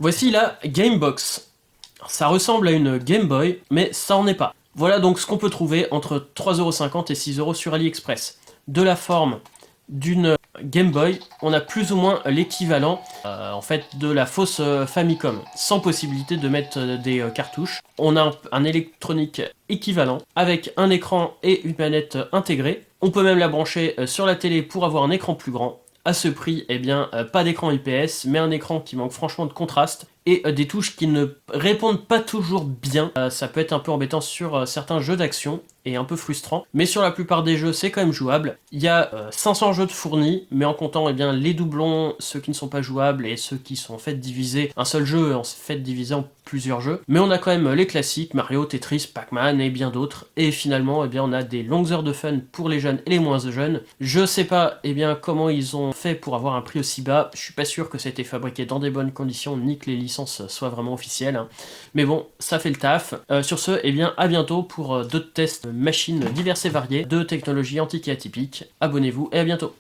Voici la Gamebox. Ça ressemble à une Game Boy, mais ça en est pas. Voilà donc ce qu'on peut trouver entre 3,50€ et 6€ sur AliExpress. De la forme d'une Game Boy, on a plus ou moins l'équivalent en fait de la fausse Famicom, sans possibilité de mettre des cartouches. On a un électronique équivalent avec un écran et une manette intégrée. On peut même la brancher sur la télé pour avoir un écran plus grand. À ce prix, eh bien, pas d'écran IPS, mais un écran qui manque franchement de contraste et des touches qui ne répondent pas toujours bien. Ça peut être un peu embêtant sur certains jeux d'action et un peu frustrant, mais sur la plupart des jeux, c'est quand même jouable. Il y a 500 jeux de fournis, mais en comptant eh bien, les doublons, ceux qui ne sont pas jouables et ceux qui sont en fait divisés, un seul jeu en fait divisé en plusieurs jeux. Mais on a quand même les classiques, Mario, Tetris, Pac-Man et bien d'autres. Et finalement, eh bien, on a des longues heures de fun pour les jeunes et les moins jeunes. Je sais pas eh bien, comment ils ont fait pour avoir un prix aussi bas. Je suis pas sûr que ça a été fabriqué dans des bonnes conditions, ni que les licences soient vraiment officielles. Hein. Mais bon, ça fait le taf. Sur ce, eh bien, à bientôt pour d'autres tests machines diverses et variées de technologies antiques et atypiques. Abonnez-vous et à bientôt.